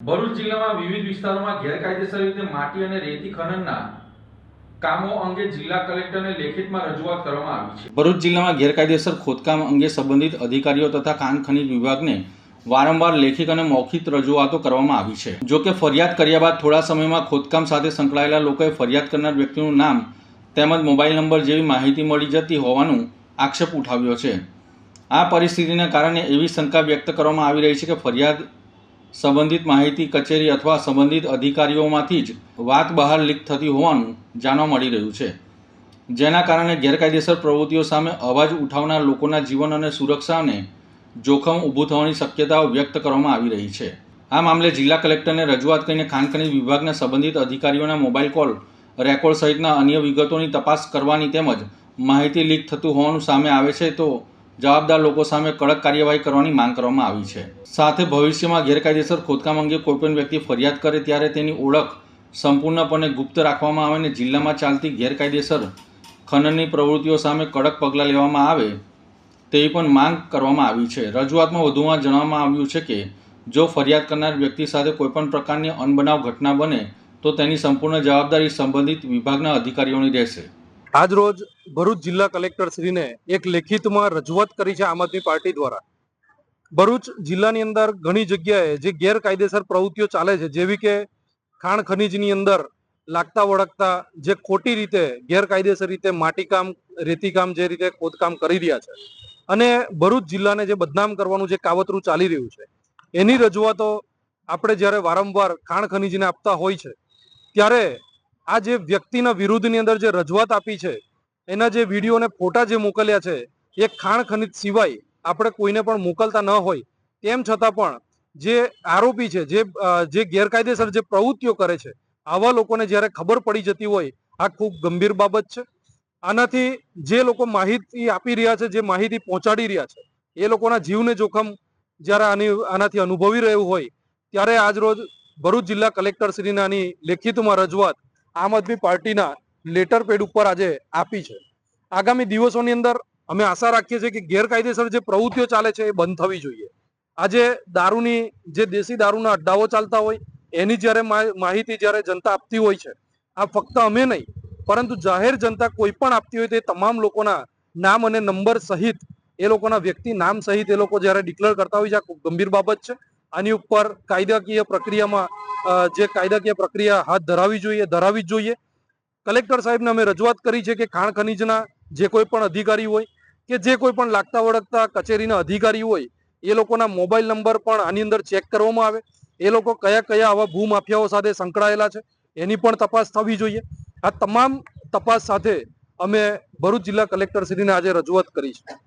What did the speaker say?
ભરૂચ જિલ્લામાં વિવિધ વિસ્તારોમાં ગેરકાયદેસર રીતે માટી અને રેતી ખનનના કામો અંગે જિલ્લા કલેક્ટરને લેખિતમાં રજૂઆત કરવામાં આવી છે। ભરૂચ જિલ્લામાં ગેરકાયદેસર ખોદકામ અંગે સંબંધિત અધિકારીઓ તથા ખાણ ખનીજ વિભાગને વારંવાર લેખિત અને મૌખિક રજૂઆતો કરવામાં આવી છે। જો કે ફરિયાદ કર્યા બાદ થોડા સમયમાં ખોદકામ સાથે સંકળાયેલા લોકોએ ફરિયાદ કરનાર વ્યક્તિનું નામ તેમજ મોબાઈલ નંબર જેવી માહિતી મળી જતી હોવાનું આક્ષેપ ઉઠાવ્યો છે। આ પરિસ્થિતિને કારણે એવી શંકા વ્યક્ત કરવામાં આવી રહી છે કે ફરિયાદ સંબંધિત માહિતી કચેરી અથવા સંબંધિત અધિકારીઓમાંથી જ વાત બહાર લીક થતી હોવાનું જાણવા મળી રહ્યું છે, જેના કારણે ગેરકાયદેસર પ્રવૃત્તિઓ સામે અવાજ ઉઠાવનાર લોકોના જીવન અને સુરક્ષાને જોખમ ઊભું થવાની શક્યતાઓ વ્યક્ત કરવામાં આવી રહી છે। આ મામલે જિલ્લા કલેક્ટરને રજૂઆત કરીને ખાણ ખનીજ વિભાગના સંબંધિત અધિકારીઓના મોબાઈલ કોલ રેકોર્ડ સહિતના અન્ય વિગતોની તપાસ કરવાની તેમજ માહિતી લીક થતું હોવાનું સામે આવે છે તો જવાબદાર લોકો સામે કડક કાર્યવાહી કરવાની માંગ કરવામાં આવી છે। સાથે ભવિષ્યમાં ગેરકાયદેસર ખોદકામ અંગે કોઈપણ વ્યક્તિ ફરિયાદ કરે ત્યારે તેની ઓળખ સંપૂર્ણપણે ગુપ્ત રાખવામાં આવે અને જિલ્લામાં ચાલતી ગેરકાયદેસર ખનનની પ્રવૃત્તિઓ સામે કડક પગલાં લેવામાં આવે તેવી પણ માંગ કરવામાં આવી છે। રજૂઆતમાં વધુમાં જણાવવામાં આવ્યું છે કે જો ફરિયાદ કરનાર વ્યક્તિ સાથે કોઈપણ પ્રકારની અનબનાવ ઘટના બને તો તેની સંપૂર્ણ જવાબદારી સંબંધિત વિભાગના અધિકારીઓની રહેશે। આજ રોજ ભરૂચ જિલ્લા કલેક્ટર શ્રીને એક લેખિતમાં રજૂઆત કરી છે આમ આદમી પાર્ટી દ્વારા। ભરૂચ જિલ્લાની અંદર ઘણી જગ્યાએ જે ગેરકાયદેસર પ્રવૃત્તિઓ ચાલે છે, જેવી કે ખાણ ખનીજની અંદર લાગતા વળગતા જે ખોટી રીતે ગેરકાયદેસર રીતે માટીકામ રેતીકામ જે રીતે ખોદકામ કરી રહ્યા છે અને ભરૂચ જિલ્લાને જે બદનામ કરવાનું જે કાવતરું ચાલી રહ્યું છે એની રજૂઆતો આપણે જ્યારે વારંવાર ખાણ ખનીજને આપતા હોય છે ત્યારે આ જે વ્યક્તિના વિરુદ્ધની અંદર જે રજૂઆત આપી છે એના જે વિડીયો અને ફોટા જે મોકલ્યા છે એ ખાણ ખનીજ સિવાય આપણે કોઈને પણ મોકલતા ન હોય તેમ છતાં પણ જે આરોપી છે જે ગેરકાયદેસર જે પ્રવૃત્તિઓ કરે છે આવા લોકોને જ્યારે ખબર પડી જતી હોય આ ખૂબ ગંભીર બાબત છે। આનાથી જે લોકો માહિતી આપી રહ્યા છે, જે માહિતી પહોંચાડી રહ્યા છે એ લોકોના જીવને જોખમ જ્યારે આનાથી અનુભવી રહ્યું હોય ત્યારે આજ રોજ ભરૂચ જિલ્લા કલેક્ટર શ્રીને આની લેખિતમાં રજૂઆત આમ આદમી પાર્ટીના લેટર પેડ ઉપર આજે આપી છે। આગામી દિવસોની અંદર અમે આશા રાખીએ છીએ કે ગેરકાયદેસર જે પ્રવૃત્તિઓ ચાલે છે એ બંધ થવી જોઈએ। આજે દારૂની જે દેશી દારૂના અડ્ડાઓ ચાલતા હોય એની જ્યારે માહિતી જ્યારે જનતા આપતી હોય છે, આ ફક્ત અમે નહીં પરંતુ જાહેર જનતા કોઈ પણ આપતી હોય તે તમામ લોકોના નામ અને નંબર સહિત એ લોકોના વ્યક્તિ નામ સહિત એ લોકો જ્યારે ડિક્લેર કરતા હોય છે, આ ખૂબ ગંભીર બાબત છે। આની ઉપર કાયદાકીય પ્રક્રિયામાં જે કાયદાકીય પ્રક્રિયા હાથ ધરાવી જ જોઈએ। કલેક્ટર સાહેબને અમે રજૂઆત કરી છે કે ખાણ ખનીજના જે કોઈ પણ અધિકારી હોય કે જે કોઈ પણ લાગતા વળગતા કચેરીના અધિકારી હોય એ લોકોના મોબાઈલ નંબર પણ આની અંદર ચેક કરવામાં આવે, એ લોકો કયા કયા આવા ભૂમાફિયાઓ સાથે સંકળાયેલા છે એની પણ તપાસ થવી જોઈએ। આ તમામ તપાસ સાથે અમે ભરૂચ જિલ્લા કલેક્ટર શ્રીને આજે રજૂઆત કરી છે।